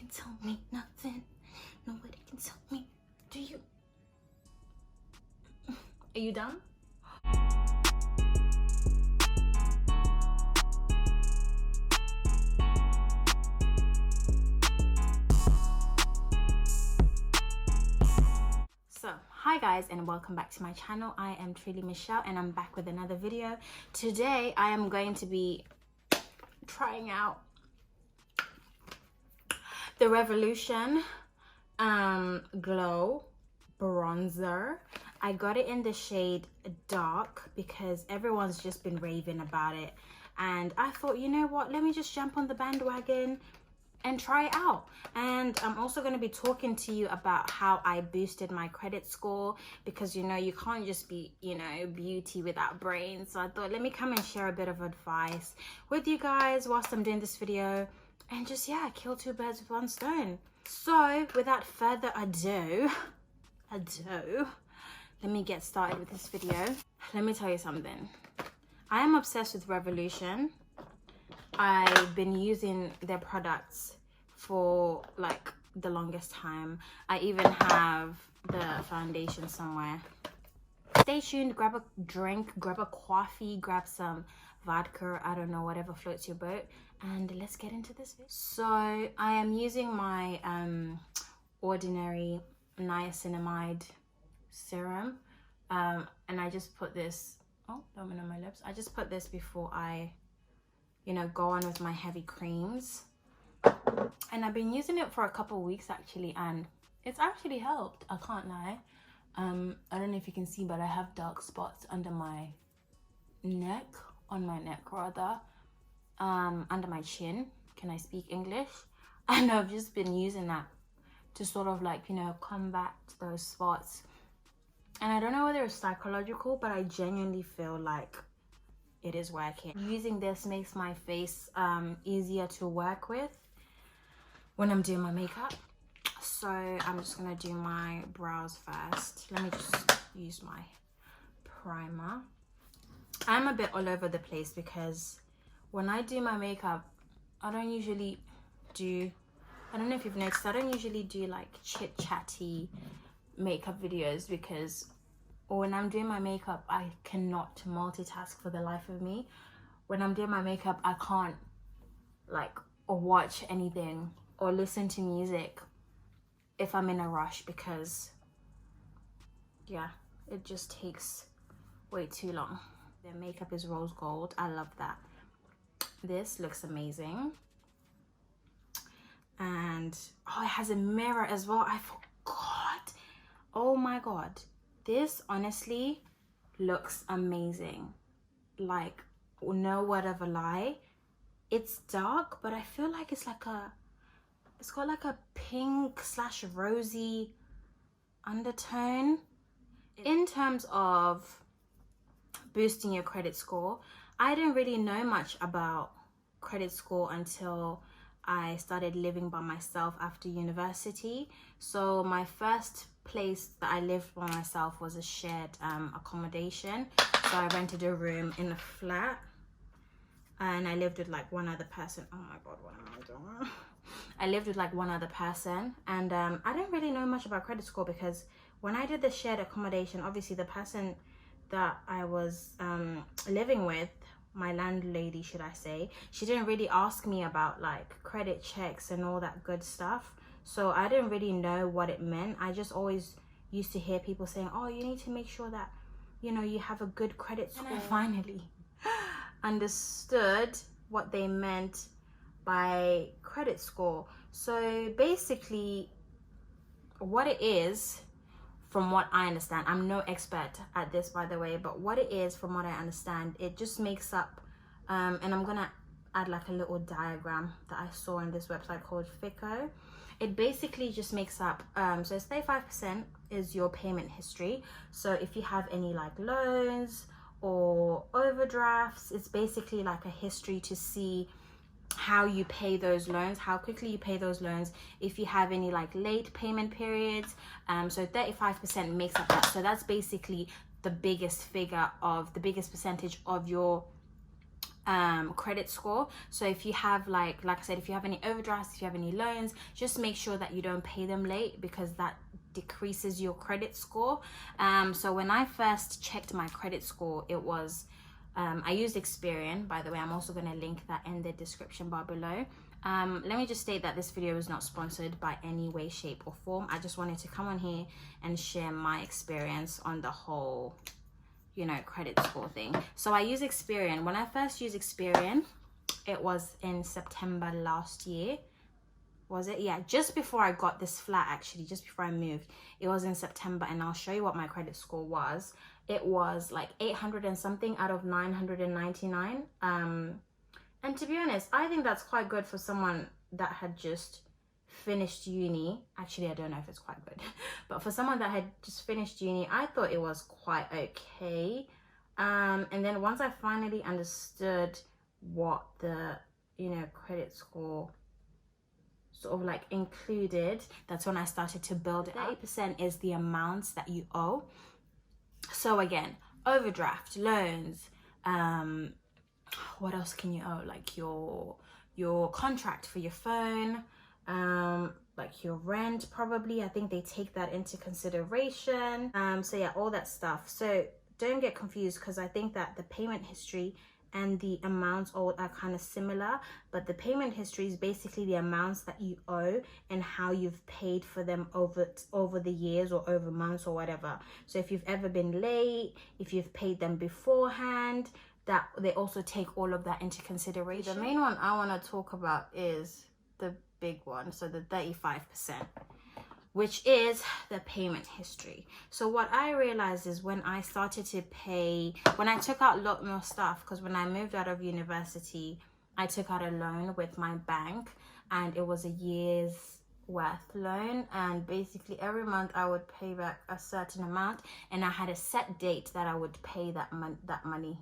can tell me nothing. Nobody can tell me. Do you? Are you done? So, hi guys and welcome back to my channel. I am truly Michelle and I'm back with another video. Today I am going to be trying out the Revolution Glow bronzer. I got it in the shade dark because everyone's just been raving about it, and I thought, you know what, let me just jump on the bandwagon and try it out. And I'm also going to be talking to you about how I boosted my credit score, because you know you can't just be, you know, beauty without brains. So I thought, let me come and share a bit of advice with you guys whilst I'm doing this video, and just, yeah, kill two birds with one stone. So without further ado, let me get started with this video. Let me tell you something. I am obsessed with Revolution. I've been using their products for like the longest time. I even have the foundation somewhere. Stay tuned, grab a drink, grab a coffee, grab some vodka, I don't know, whatever floats your boat, and let's get into this video. So I am using my ordinary niacinamide serum, and I just put this, oh, don't on my lips. I just put this before I, you know, go on with my heavy creams. And I've been using it for a couple weeks actually, and it's actually helped, I can't lie. I don't know if you can see, but I have dark spots under my neck, on my neck rather, under my chin. Can I speak English? And I've just been using that to sort of like, you know, combat those spots. And I don't know whether it's psychological, but I genuinely feel like it is working. Using this makes my face easier to work with when I'm doing my makeup. So I'm just gonna do my brows first. Let me just use my primer. I'm a bit all over the place because when I do my makeup, I don't usually do, I don't know if you've noticed, I don't usually do like chit chatty makeup videos, because when I'm doing my makeup I cannot multitask for the life of me. When I'm doing my makeup I can't like watch anything or listen to music if I'm in a rush, because yeah, it just takes way too long. Their makeup is rose gold. I love that. This looks amazing. And oh, it has a mirror as well. I forgot. Oh my god, this honestly looks amazing. Like, no word of a lie, it's dark, but I feel like it's like a, it's got like a pink slash rosy undertone. In terms of boosting your credit score, I didn't really know much about credit score until I started living by myself after university. So my first place that I lived by myself was a shared accommodation. So I rented a room in a flat and I lived with like one other person. Oh my god, what am I doing? I lived with like one other person, and I didn't really know much about credit score, because when I did the shared accommodation, obviously the person that I was living with, my landlady should I say, she didn't really ask me about like credit checks and all that good stuff. So I didn't really know what it meant. I just always used to hear people saying, oh, you need to make sure that, you know, you have a good credit score. And I finally understood what they meant by credit score. So basically what it is, from what I understand, I'm no expert at this by the way, but what it is, from what I understand, it just makes up, and I'm gonna add like a little diagram that I saw on this website called Fico. It basically just makes up, so 35% is your payment history. So if you have any like loans or overdrafts, it's basically like a history to see how you pay those loans, how quickly you pay those loans, if you have any like late payment periods. So 35% makes up that. So that's basically the biggest figure of the biggest percentage of your credit score. So if you have like I said, if you have any overdrafts, if you have any loans, just make sure that you don't pay them late, because that decreases your credit score. So when I first checked my credit score, it was I used Experian. By the way, I'm also going to link that in the description bar below. Let me just state that this video is not sponsored by any way, shape or form. I just wanted to come on here and share my experience on the whole, you know, credit score thing. So I use Experian. When I first used Experian, it was in September last year. Was it? Yeah, just before I got this flat, actually, just before I moved. It was in September, and I'll show you what my credit score was. It was like 800 and something out of 999. And to be honest, I think that's quite good for someone that had just finished uni. Actually, I don't know if it's quite good, but for someone that had just finished uni, I thought it was quite okay. And then once I finally understood what the, you know, credit score sort of like included, that's when I started to build it up. 30% is the amounts that you owe. So again, overdraft, loans, what else can you owe? Like your contract for your phone, like your rent, probably. I think they take that into consideration. So yeah, all that stuff. So don't get confused, because I think that the payment history and the amounts all are kind of similar, but the payment history is basically the amounts that you owe and how you've paid for them over the years or over months or whatever. So if you've ever been late, if you've paid them beforehand, that they also take all of that into consideration. The main one I want to talk about is the big one, so the 35%, which is the payment history. So what I realized is when I started to pay, when I took out a lot more stuff, because when I moved out of university, I took out a loan with my bank, and it was a year's worth loan, and basically every month I would pay back a certain amount, and I had a set date that I would pay that money.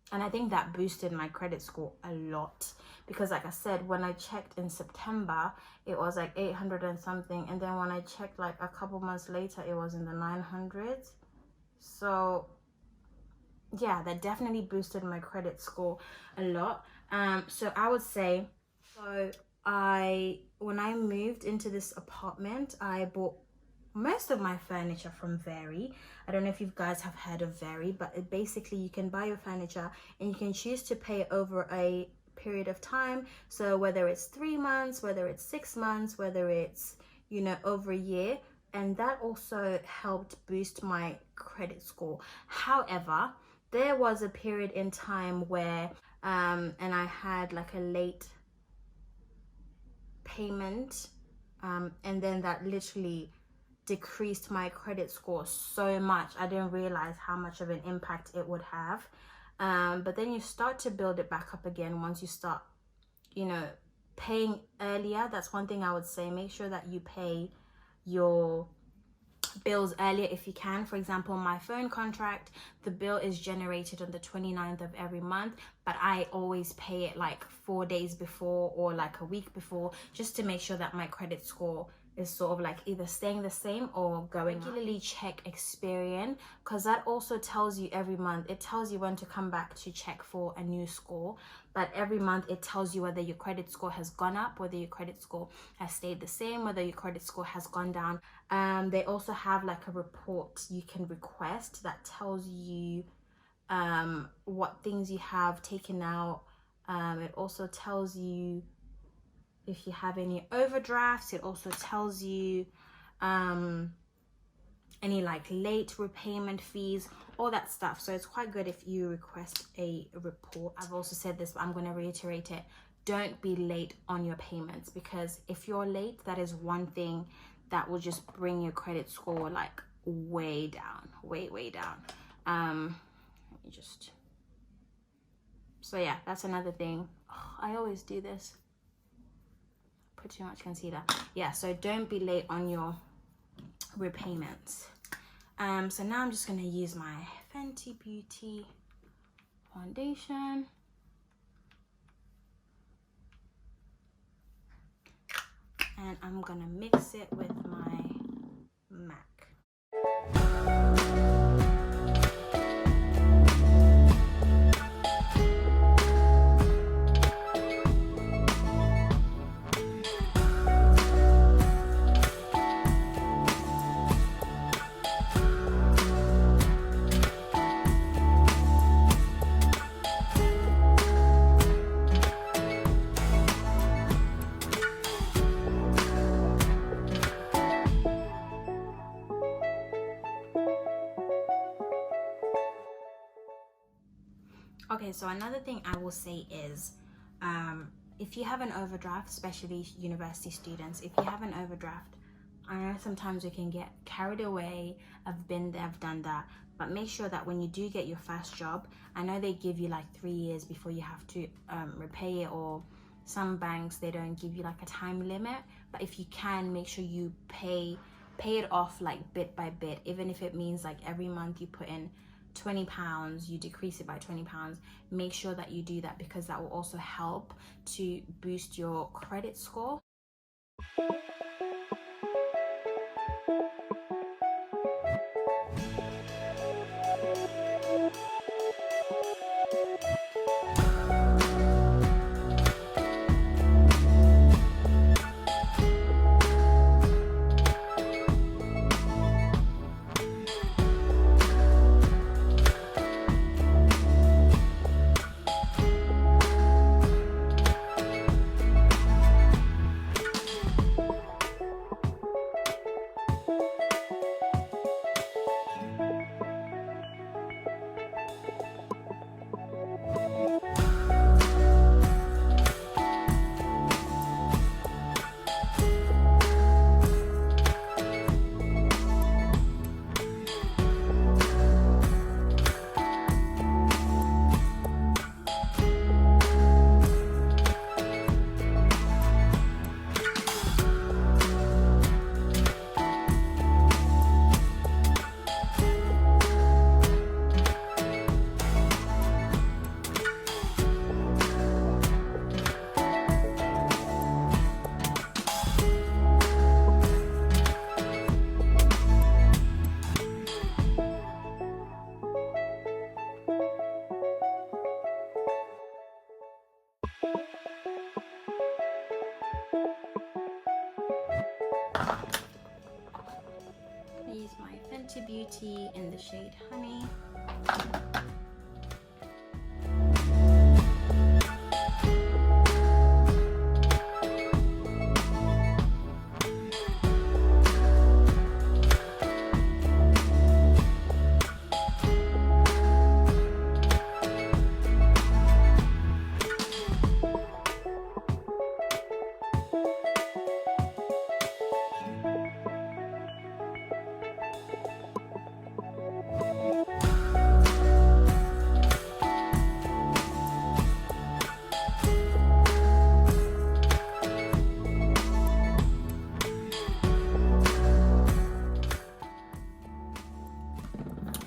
And I think that boosted my credit score a lot, because like I said, when I checked in September, it was like 800 and something, and then when I checked like a couple months later, it was in the 900s. So yeah, that definitely boosted my credit score a lot. So I would say, so when I moved into this apartment, I bought most of my furniture from Very. I don't know if you guys have heard of Very, but basically you can buy your furniture and you can choose to pay over a period of time. So whether it's 3 months, whether it's 6 months, whether it's, you know, over a year, and that also helped boost my credit score. However, there was a period in time where and I had like a late payment, and then that literally decreased my credit score so much. I didn't realize how much of an impact it would have. But then you start to build it back up again once you start, you know, paying earlier. That's one thing I would say. Make sure that you pay your bills earlier if you can. For example, my phone contract, the bill is generated on the 29th of every month, but I always pay it like 4 days before or like a week before, just to make sure that my credit score is sort of like either staying the same or going up. Regularly check Experian, because that also tells you every month. It tells you when to come back to check for a new score, but every month it tells you whether your credit score has gone up, whether your credit score has stayed the same, whether your credit score has gone down. They also have like a report you can request that tells you what things you have taken out. It also tells you if you have any overdrafts. It also tells you any like late repayment fees, all that stuff. So it's quite good if you request a report. I've also said this, but I'm going to reiterate it. Don't be late on your payments, because if you're late, that is one thing that will just bring your credit score like way down, way down. Let me just, so yeah, that's another thing. Oh, I always do this. Put too much concealer. Yeah, so don't be late on your repayments. So now I'm just going to use my Fenty Beauty foundation. And I'm going to mix it with my MAC. Okay, so another thing I will say is, if you have an overdraft, especially university students, if you have an overdraft, I know sometimes we can get carried away. I've been there, I've done that. But make sure that when you do get your first job, I know they give you like 3 years before you have to repay it, or some banks, they don't give you like a time limit. But if you can, make sure you pay it off like bit by bit, even if it means like every month you put in £20, you decrease it by £20. Make sure that you do that, because that will also help to boost your credit score. Use my Fenty Beauty in the shade Honey.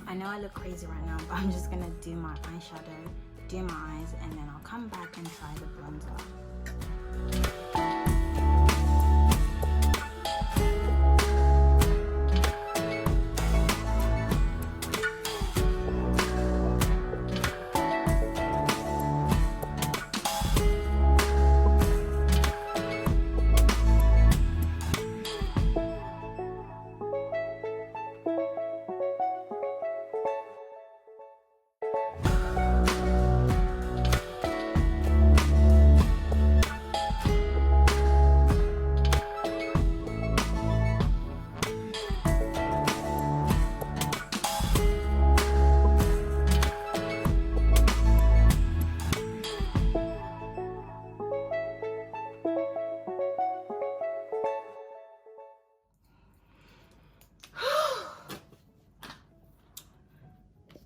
I know I look crazy right now, but I'm just gonna do my eyeshadow, do my eyes, and then I'll come back and try the bronzer.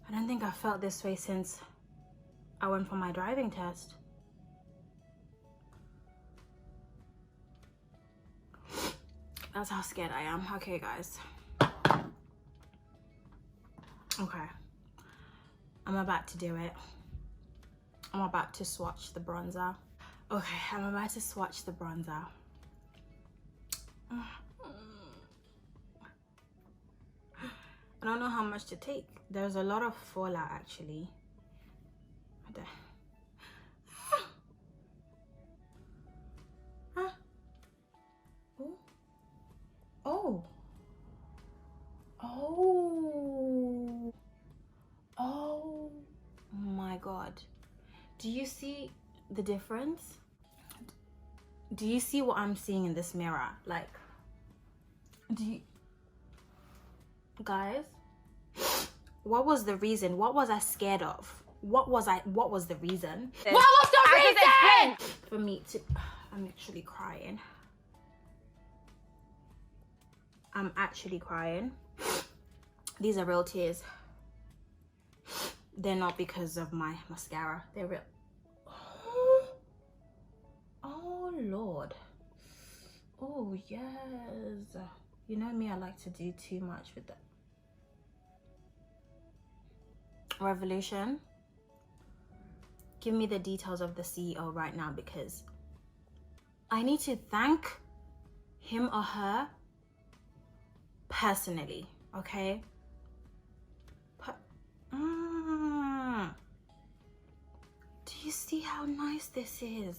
I don't think I felt this way since I went for my driving test. That's how scared I am. Okay, guys. Okay. I'm about to do it. I'm about to swatch the bronzer. Okay, I'm about to swatch the bronzer. I don't know how much to take. There's a lot of fallout actually. Oh. Oh. Oh my God. Do you see the difference? Do you see what I'm seeing in this mirror? Like, do you... Guys, what was the reason? What was I scared of? what was the reason? What was the reason? For me to, I'm actually crying. I'm actually crying. These are real tears. They're not because of my mascara. They're real. Oh Lord. Oh yes. You know me, I like to do too much with that. Revolution. Give me the details of the CEO right now, because I need to thank him or her personally, okay? Do you see how nice this is?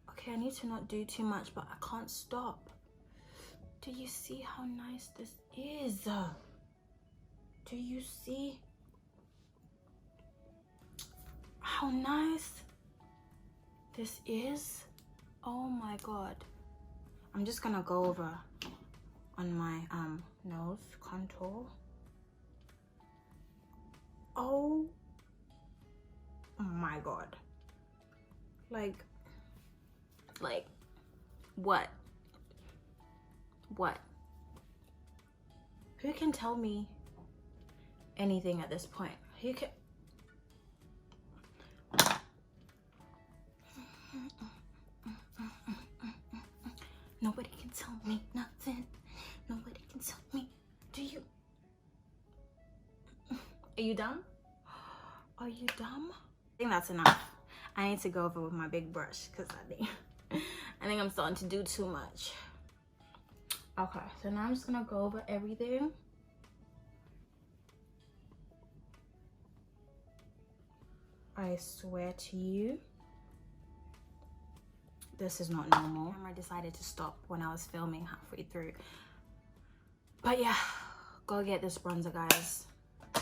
Okay, I need to not do too much, but I can't stop. Do you see how nice this is? Do you see how nice this is? Oh my God. I'm just gonna go over on my nose contour. Oh my God. Like what? Who can tell me anything at this point? Who can? Nobody can tell me nothing. Nobody can tell me. Do you? Are you dumb? Are you dumb? I think that's enough. I need to go over with my big brush because I think I'm starting to do too much. Okay, so now I'm just gonna go over everything. I swear to you, this is not normal. The camera decided to stop when I was filming halfway through. But yeah, go get this bronzer, guys.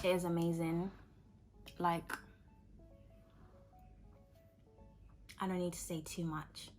It is amazing. Like, I don't need to say too much.